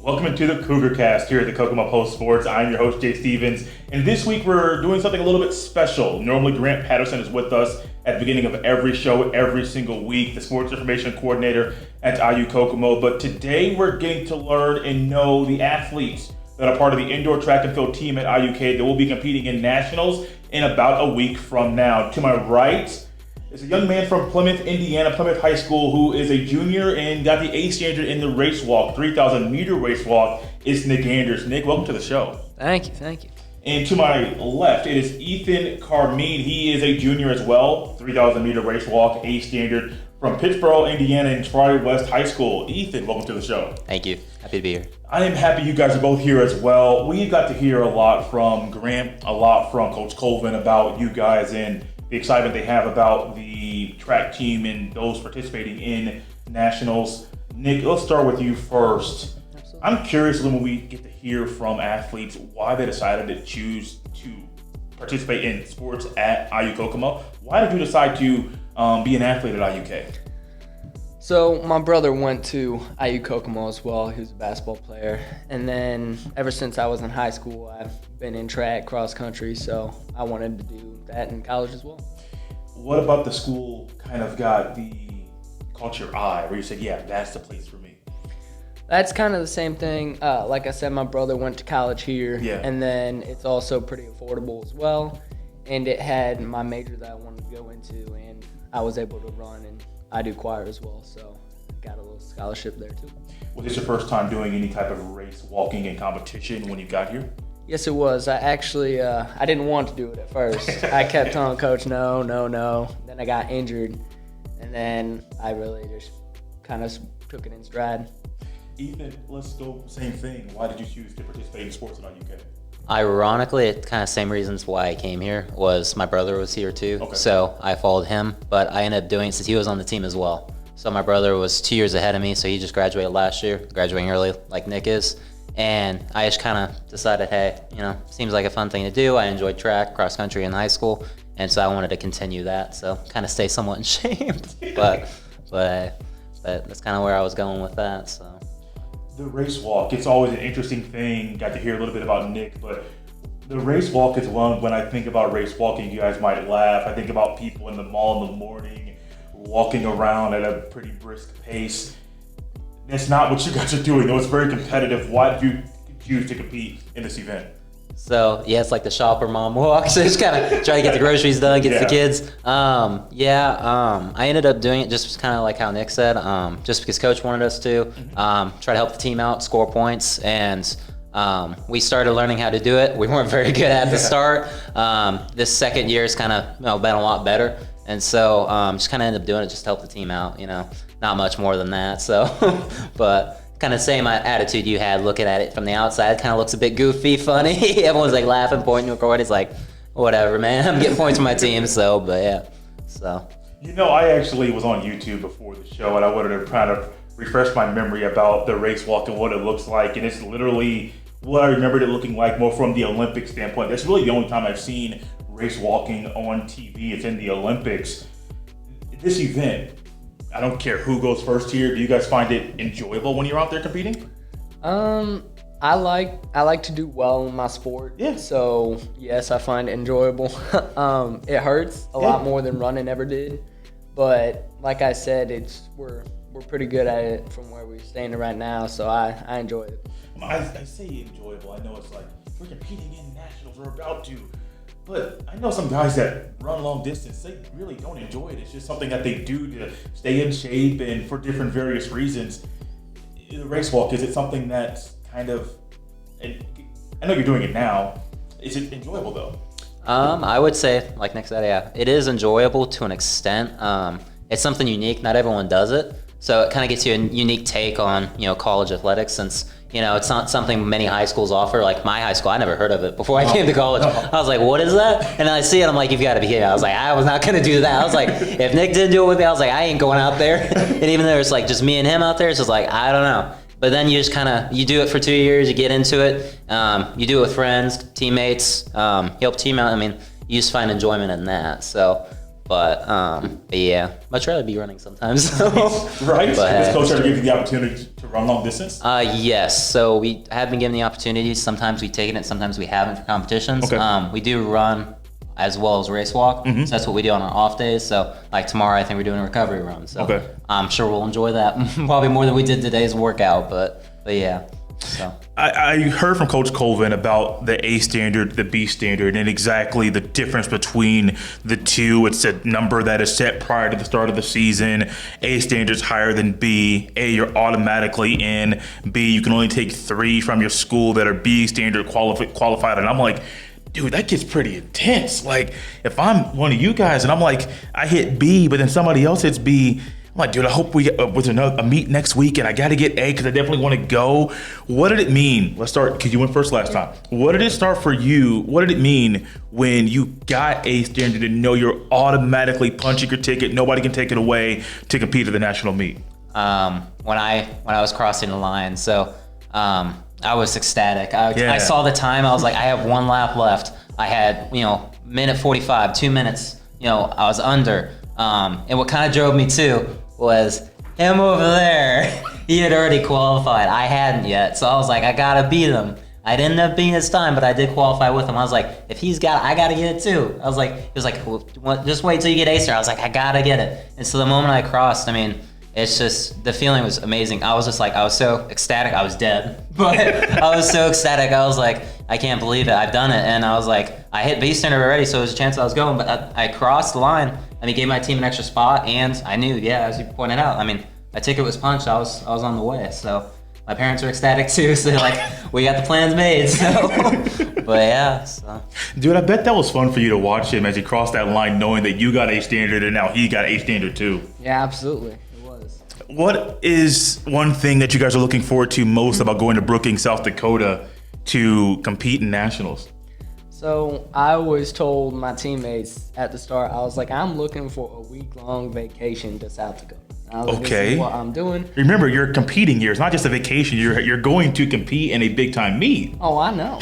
Welcome to the Cougar Cast here at the Kokomo Post Sports. I'm your host, Jay Stevens, and this week we're doing something a little bit special. Normally, Grant Patterson is with us at the beginning of every show, every single week, the sports information coordinator at IU Kokomo. But today we're getting to learn and know the athletes that are part of the indoor track and field team at IUK that will be competing in nationals in about a week from now. To my right is a young man from Plymouth, Indiana, Plymouth High School, who is a junior and got the A standard in the race walk, 3,000 meter race walk. It's Nick Anders. Nick, welcome to the show. Thank you. And to my left, it is Ethan Carmean. He is a junior as well, 3,000 meter race walk, A standard, from Pittsboro, Indiana, and Troy West High School. Ethan, welcome to the show. Thank you. Happy to be here. I am happy you guys are both here as well. We got to hear a lot from Grant, a lot from Coach Colvin about you guys and the excitement they have about the track team and those participating in nationals. Nick, let's start with you first. Absolutely. I'm curious when we get to hear from athletes why they decided to choose to participate in sports at IU Kokomo. Why did you decide to be an athlete at IUK? So my brother went to IU Kokomo as well. He was a basketball player. And then ever since I was in high school, I've been in track, cross country, so I wanted to do that in college as well. What about the school kind of caught your eye where you said, yeah, that's the place for me? That's kind of the same thing. Like I said, my brother went to college here, Yeah. and then it's also pretty affordable as well. And it had my major that I wanted to go into, and I was able to run, and I do choir as well, so got a little scholarship there too. Was this your first time doing any type of race walking and competition when you got here? Yes, it was. I actually, I didn't want to do it at first. I kept telling Coach, no. Then I got injured, and then I really just kind of took it in stride. Ethan, let's go same thing. Why did you choose to participate in sports at IUK? Ironically, it's kind of same reasons why I came here was my brother was here too. Okay. So I followed him, but I ended up doing it since he was on the team as well. So my brother was 2 years ahead of me, so he just graduated last year, graduating early like Nick is. And I just kind of decided, hey, seems like a fun thing to do. I enjoyed track, cross country in high school, and so I wanted to continue that. So kind of stay somewhat in shape, but that's kind of where I was going with that. So. The race walk, it's always an interesting thing. Got to hear a little bit about Nick, but the race walk is one, when I think about race walking, you guys might laugh. I think about people in the mall in the morning walking around at a pretty brisk pace. That's not what you guys are doing, though. It's very competitive. Why did you choose to compete in this event? So yeah, it's like the shopper mom walk. So just kind of try to get the groceries done, get the kids. I ended up doing it just kind of like how Nick said, just because Coach wanted us to try to help the team out, score points, and we started learning how to do it. We weren't very good at the start. This second year has kind of been a lot better, and so just kind of ended up doing it just to help the team out. Not much more than that. So, but. Kind of same attitude you had looking at it from the outside. It kind of looks a bit goofy, funny. Everyone's like laughing, pointing, recording. It's like, whatever, man. I'm getting points for my team. So, but yeah. So. I actually was on YouTube before the show, and I wanted to kind of refresh my memory about the race walk and what it looks like. And it's literally what I remembered it looking like more from the Olympic standpoint. That's really the only time I've seen race walking on TV. It's in the Olympics. This event, I don't care who goes first here. Do you guys find it enjoyable when you're out there competing? I like to do well in my sport. Yeah. So yes, I find it enjoyable. It hurts a lot more than running ever did, but like I said, we're pretty good at it from where we're standing right now. So I enjoy it. I say enjoyable. I know it's like we're competing in nationals. We're about to. But I know some guys that run long distance, they really don't enjoy it. It's just something that they do to stay in shape and for different various reasons. The race walk, is it something that's kind of, I know you're doing it now, is it enjoyable though? I would say, like Nick said, yeah, it is enjoyable to an extent. It's something unique. Not everyone does it. So it kind of gets you a unique take on, college athletics since, it's not something many high schools offer. Like my high school, I never heard of it before I came to college. I was like, what is that? And then I see it, I'm like, you've got to be kidding. I was like, I was not going to do that. I was like, if Nick didn't do it with me, I was like, I ain't going out there. And even though it's like just me and him out there, it's just like, I don't know. But then you just you do it for 2 years, you get into it. You do it with friends, teammates, you help team out. I mean, you just find enjoyment in that. So But yeah, much rather be running sometimes. Right? But, Has coach ever give you the opportunity to run long distance? Yes. So we have been given the opportunities. Sometimes we've taken it, sometimes we haven't for competitions. Okay. We do run as well as race walk. So that's what we do on our off days. So like tomorrow, I think we're doing a recovery run. So I'm sure we'll enjoy that probably more than we did today's workout. But yeah. So I heard from Coach Colvin about the A standard, the B standard, and exactly the difference between the two. It's a number that is set prior to the start of the season. A standard's higher than B. A, you're automatically in. B, you can only take 3 from your school that are B standard qualified. And I'm like, dude, that gets pretty intense. Like, if I'm one of you guys and I'm like, I hit B, but then somebody else hits B, I'm like, dude, I hope we get with a meet next week, and I got to get A because I definitely want to go. What did it mean? Let's start, because you went first last time. What did it start for you? What did it mean when you got A standard and know you're automatically punching your ticket, nobody can take it away to compete at the national meet? When I was crossing the line, so I was ecstatic. I saw the time. I was like, I have 1 lap left. I had, minute 45, 2 minutes. I was under. And what kind of drove me too was him over there. He had already qualified. I hadn't yet. So I was like, I gotta beat him. I didn't end up beating his time, but I did qualify with him. I was like, if he's got it, I gotta get it too. I was like, he was like, well, just wait till you get A-star. I was like, I gotta get it. And so the moment I crossed, it's just, the feeling was amazing. I was so ecstatic. I was dead, but I was so ecstatic. I was like, I can't believe it. I've done it. And I was like, I hit B standard already, so there's a chance I was going, but I crossed the line. Gave my team an extra spot, and I knew, as you pointed out, my ticket was punched. I was on the way. So my parents were ecstatic too. So they're like, we got the plans made. So, but yeah. So. Dude, I bet that was fun for you to watch him as he crossed that line, knowing that you got A standard and now he got A standard too. Yeah, absolutely. It was. What is one thing that you guys are looking forward to most about going to Brookings, South Dakota to compete in nationals? So I always told my teammates at the start, I was like, I'm looking for a week-long vacation to South Dakota. I was like, this is what I'm doing. Remember, you're competing here. It's not just a vacation. You're going to compete in a big-time meet. Oh, I know.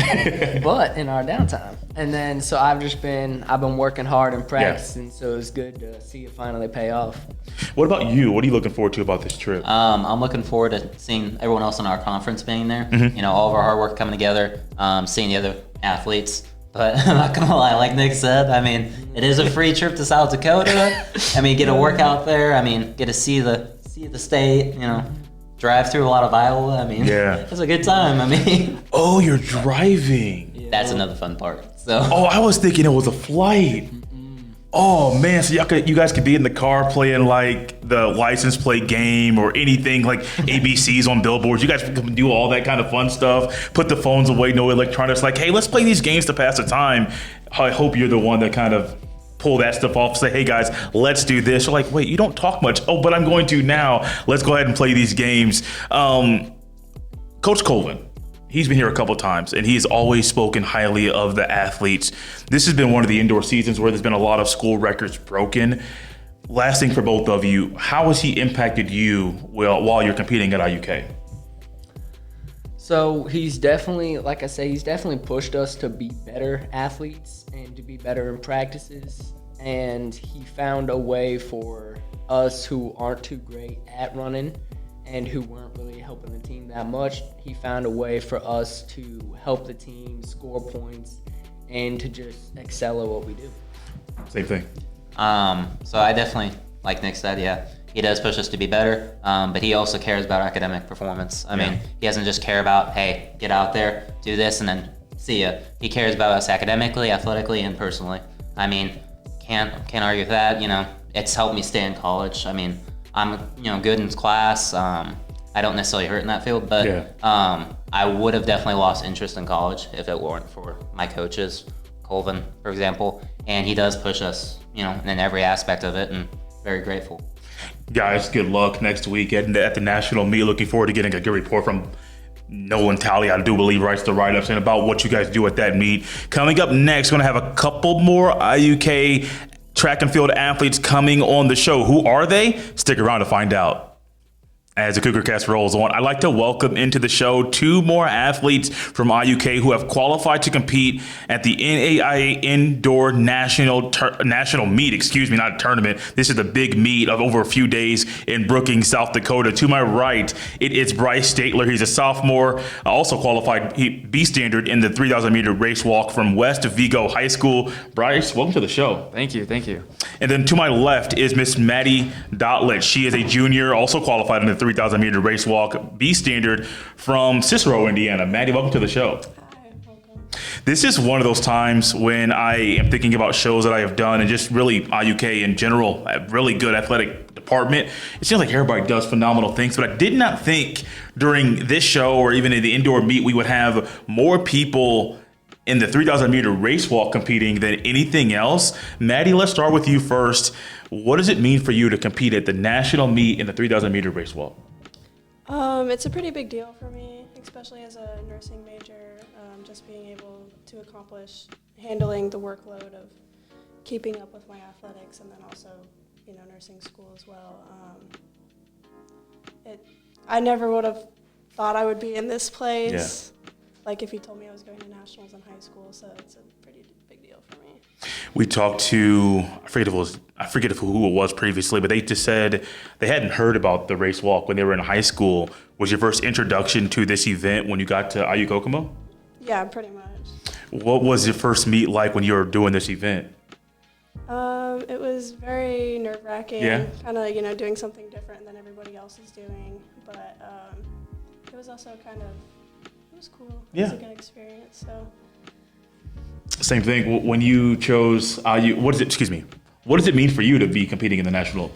But in our downtime. And then, so I've been working hard and practicing, so it's good to see it finally pay off. What about you? What are you looking forward to about this trip? I'm looking forward to seeing everyone else in our conference being there. All of our hard work coming together, seeing the other athletes. But I'm not gonna lie, like Nick said, it is a free trip to South Dakota. Get a workout there. Get to see the state. Drive through a lot of Iowa. It's a good time. Oh, you're driving. That's another fun part. So. Oh, I was thinking it was a flight. Oh man, so you guys could be in the car playing like the license plate game or anything like ABCs on billboards. You guys can do all that kind of fun stuff. Put the phones away, no electronics. Like, hey, let's play these games to pass the time. I hope you're the one that kind of pull that stuff off. Say, hey guys, let's do this. You're like, wait, you don't talk much. Oh, but I'm going to now. Let's go ahead and play these games. Coach Colvin. He's been here a couple times, and he's always spoken highly of the athletes. This has been one of the indoor seasons where there's been a lot of school records broken. Last thing for both of you, how has he impacted you while you're competing at IUK? So he's definitely, like I say, he's definitely pushed us to be better athletes and to be better in practices. And he found a way for us who aren't too great at running and who weren't really helping the team that much. He found a way for us to help the team score points and to just excel at what we do. Same thing. So I definitely, like Nick said, he does push us to be better, but he also cares about academic performance. He doesn't just care about, hey, get out there, do this, and then see ya. He cares about us academically, athletically, and personally. Can't argue with that. It's helped me stay in college. I'm good in class. I don't necessarily hurt in that field, but I would have definitely lost interest in college if it weren't for my coaches, Colvin, for example. And he does push us, in every aspect of it, and very grateful. Guys, good luck next week at the national meet. Looking forward to getting a good report from Nolan Talley. I do believe writes the write-ups and about what you guys do at that meet. Coming up next, we're going to have a couple more IUK track and field athletes coming on the show. Who are they? Stick around to find out. As the Cougar Cast rolls on, I'd like to welcome into the show two more athletes from IUK who have qualified to compete at the NAIA Indoor National Meet, not a tournament. This is the big meet of over a few days in Brookings, South Dakota. To my right, it is Bryce Stateler. He's a sophomore, also qualified B standard in the 3,000 meter race walk from West Vigo High School. Bryce, welcome to the show. Thank you. And then to my left is Miss Maddie Dotlich. She is a junior, also qualified in the 3,000 meter race walk B standard from Cicero, Indiana. Maddie, welcome to the show. Hi, welcome. This is one of those times when I am thinking about shows that I have done and just really IUK in general, a really good athletic department. It seems like everybody does phenomenal things, but I did not think during this show or even in the indoor meet we would have more people in the 3,000 meter race walk competing than anything else. Maddie, let's start with you first. What does it mean for you to compete at the national meet in the 3,000 meter race walk? It's a pretty big deal for me, especially as a nursing major, just being able to accomplish handling the workload of keeping up with my athletics and then also, nursing school as well. I never would have thought I would be in this place. Yeah. Like if you told me I was going to nationals in high school, so it's a pretty big deal for me. We talked to, I forget who it was previously, but they just said they hadn't heard about the race walk when they were in high school. Was your first introduction to this event when you got to IU Kokomo? Yeah, pretty much. What was your first meet like when you were doing this event? It was very nerve-wracking, yeah. Kind of, doing something different than everybody else is doing, but it was also it was cool. It was a good experience, so. Same thing. When you chose IU, what does it mean for you to be competing in the national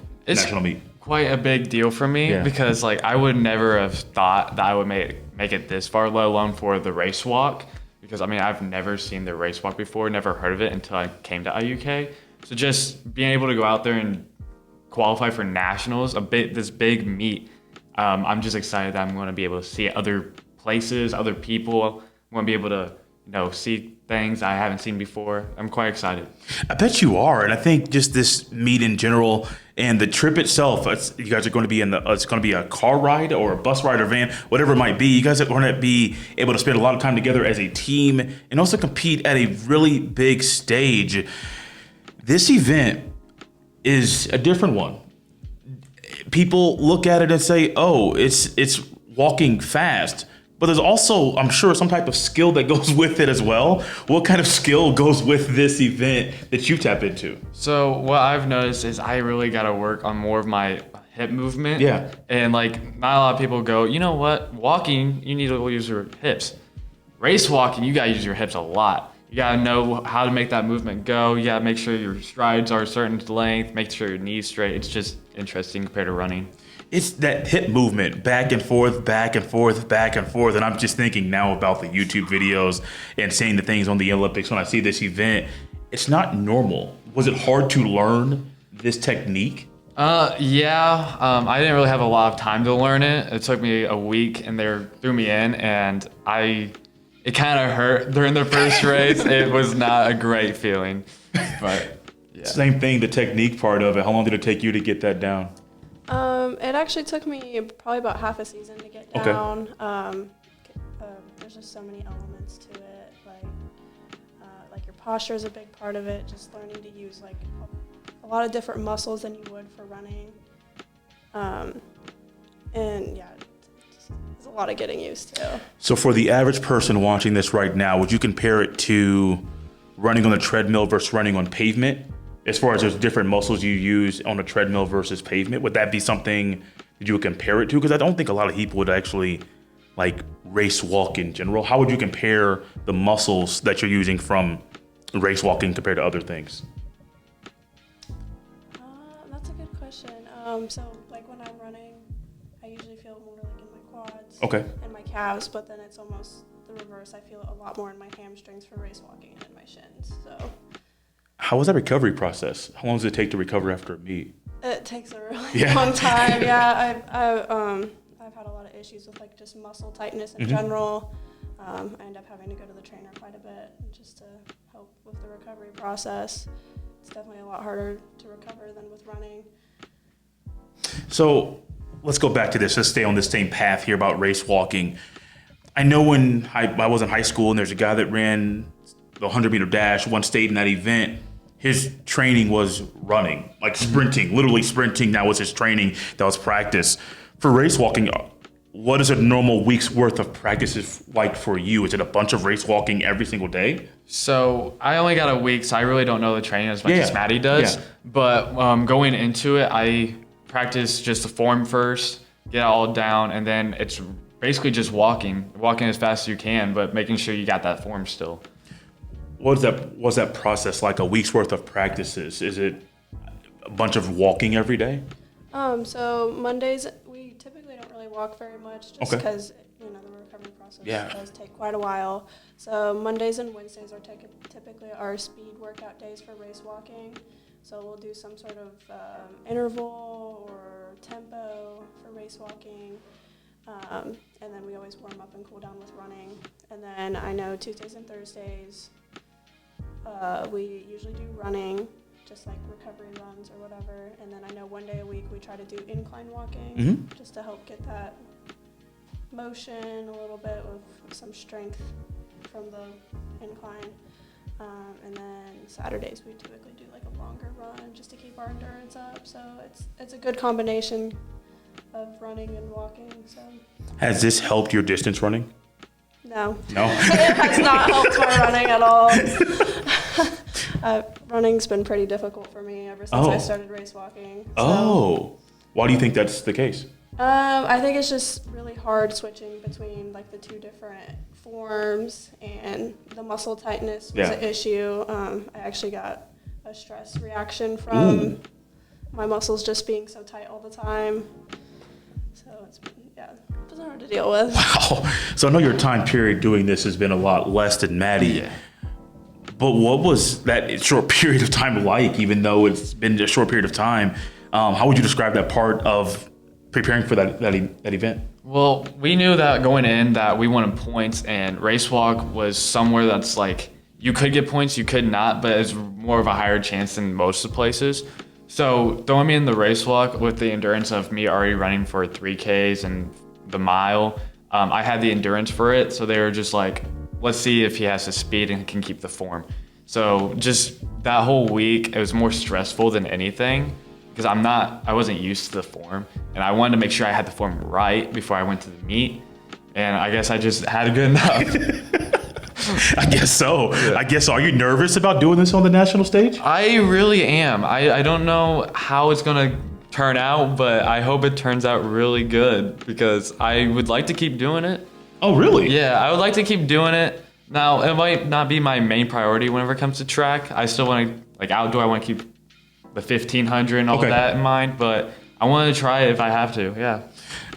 meet? Quite a big deal for me because I would never have thought that I would make it this far, let alone for the race walk. Because I've never seen the race walk before, never heard of it until I came to IUK. So just being able to go out there and qualify for nationals, this big meet, I'm just excited that I'm going to be able to see other places, other people. I'm going to be able to see things I haven't seen before. I'm quite excited. I bet you are, and I think just this meet in general and the trip itself. You guys are going to be it's going to be a car ride or a bus ride or van, whatever it might be. You guys are going to be able to spend a lot of time together as a team and also compete at a really big stage. This event is a different one. People look at it and say, "Oh, it's walking fast." But there's also, I'm sure, some type of skill that goes with it as well. What kind of skill goes with this event that you tap into? So what I've noticed is I really got to work on more of my hip movement. Yeah. And not a lot of people go, you know what? Walking, you need to use your hips. Race walking, you got to use your hips a lot. You got to know how to make that movement go. You got to make sure your strides are a certain length, make sure your knees straight. It's just interesting compared to running. It's that hip movement, back and forth, back and forth, back and forth. And I'm just thinking now about the YouTube videos and seeing the things on the Olympics when I see this event. It's not normal. Was it hard to learn this technique? I didn't really have a lot of time to learn it. It took me a week and they threw me in and it kind of hurt during the first race. It was not a great feeling, but yeah. Same thing, the technique part of it. How long did it take you to get that down? It actually took me probably about half a season to get down. Okay. There's just so many elements to it. Like your posture is a big part of it. Just learning to use a lot of different muscles than you would for running. There's a lot of getting used to. So for the average person watching this right now, would you compare it to running on a treadmill versus running on pavement? As far as those different muscles you use on a treadmill versus pavement, would that be something that you would compare it to? Because I don't think a lot of people would actually race walk in general. How would you compare the muscles that you're using from race walking compared to other things? That's a good question. When I'm running, I usually feel more in my quads and my calves, but then it's almost the reverse. I feel it a lot more in my hamstrings for race walking and in my shins. So. How was that recovery process? How long does it take to recover after a meet? It takes a really long time. Yeah, I've had a lot of issues with just muscle tightness in general. I end up having to go to the trainer quite a bit just to help with the recovery process. It's definitely a lot harder to recover than with running. So let's go back to this. Let's stay on this same path here about race walking. I know when I was in high school and there's a guy that ran the 100-meter dash, won state in that event. His training was running, like sprinting, literally sprinting. That was his training. That was practice. For race walking, what is a normal week's worth of practices like for you? Is it a bunch of race walking every single day? So I only got a week, so I really don't know the training as much as Maddie does. Yeah. But going into it, I practice just the form first, get it all down, and then it's basically just walking as fast as you can, but making sure you got that form still. What's that process like? A week's worth of practices? Is it a bunch of walking every day? So Mondays we typically don't really walk very much, just because the recovery process does take quite a while. So Mondays and Wednesdays are typically our speed workout days for race walking. So we'll do some sort of interval or tempo for race walking. And then we always warm up and cool down with running. And then I know Tuesdays and Thursdays, we usually do running, just like recovery runs or whatever. And then I know one day a week we try to do incline walking, just to help get that motion a little bit with some strength from the incline. And then Saturdays we typically do like a longer run just to keep our endurance up. So it's a good combination of running and walking. So Has this helped your distance running? No. No? It has not helped my running at all. Running's been pretty difficult for me ever since I started race walking. So. Why do you think that's the case? I think it's just really hard switching between like the two different forms, and the muscle tightness was an issue. I actually got a stress reaction from my muscles just being so tight all the time. So it's been hard to deal with. Wow. So I know your time period doing this has been a lot less than Maddie. Yeah. But what was that short period of time like, even though it's been a short period of time? How would you describe that part of preparing for that event? Well, we knew that going in that we wanted points, and race walk was somewhere that's like you could get points, you could not, but it's more of a higher chance than most of the places. So throwing me in the race walk with the endurance of me already running for 3Ks and the mile, I had the endurance for it. So they were just like, let's see if he has the speed and can keep the form. So just that whole week, it was more stressful than anything because I wasn't used to the form, and I wanted to make sure I had the form right before I went to the meet. And I guess I just had it good enough. I guess so. Yeah. I guess, are you nervous about doing this on the national stage? I really am. I don't know how it's going to turn out, but I hope it turns out really good because I would like to keep doing it. Oh, really? Yeah, I would like to keep doing it. Now, it might not be my main priority whenever it comes to track. I still want to, like outdoor, I want to keep the 1500 and all of that in mind, but I want to try it if I have to, yeah.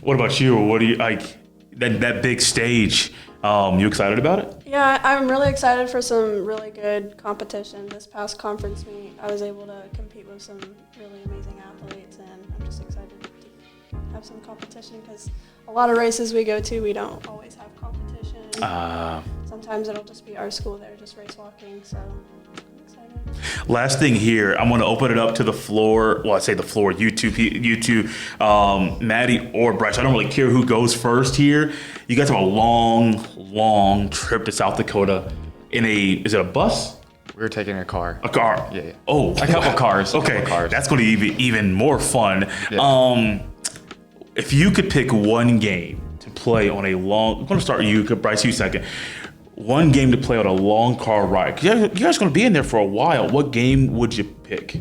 What about you? What do you, like, that big stage, you excited about it? Yeah, I'm really excited for some really good competition. This past conference meet, I was able to compete with some really amazing athletes, and I'm just excited to have some competition because a lot of races we go to, we don't always have competition. Sometimes it'll just be our school there, just race walking, so I'm excited. Last thing here, I'm going to open it up to the floor. Well, I say the floor, you two, Maddie or Bryce. I don't really care who goes first here. You guys have a long trip to South Dakota in is it a bus? We were taking a car. A car? Yeah. Oh. A couple cars. Okay, that's going to be even more fun. Yeah. If you could pick one game to play on I'm going to start you, Bryce, you second. One game to play on a long car ride. You guys are going to be in there for a while. What game would you pick?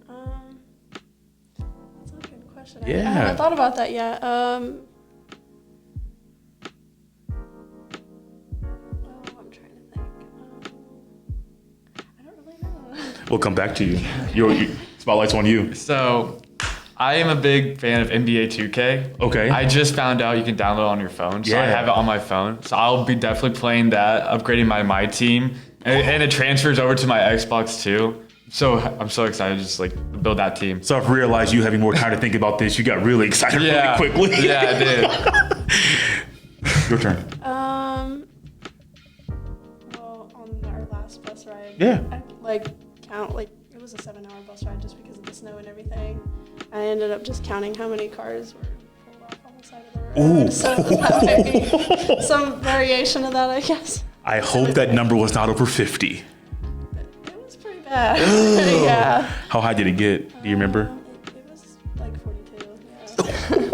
That's a good question. Yeah. I haven't thought about that yet. I'm trying to think. I don't really know. We'll come back to you. Spotlight's on you. So, I am a big fan of NBA 2K. Okay. I just found out you can download it on your phone, so I have it on my phone. So I'll be definitely playing that, upgrading my team, and it transfers over to my Xbox too. So I'm so excited just like to build that team. So I've realized you having more time to think about this. You got really excited really quickly. Yeah, I did. Your turn. Well, on our last bus ride, Yeah. I it was a 7-hour bus ride just because of the snow and everything. I ended up just counting how many cars were pulled off on the side of the road. Ooh. So some variation of that, I guess. I hope that number was not over 50. It was pretty bad. Yeah. How high did it get? Do you remember? It was like 42. Yeah.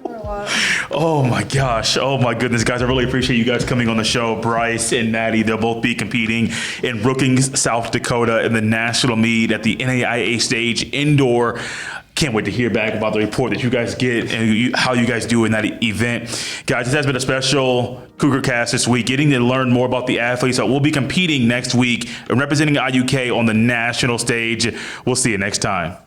Or a lot. Oh my gosh. Oh my goodness, guys. I really appreciate you guys coming on the show. Bryce and Maddie, they'll both be competing in Brookings, South Dakota in the national meet at the NAIA stage indoor. Can't wait to hear back about the report that you guys get and how you guys do in that event. Guys, this has been a special Cougar Cast this week, getting to learn more about the athletes that will be competing next week and representing IUK on the national stage. We'll see you next time.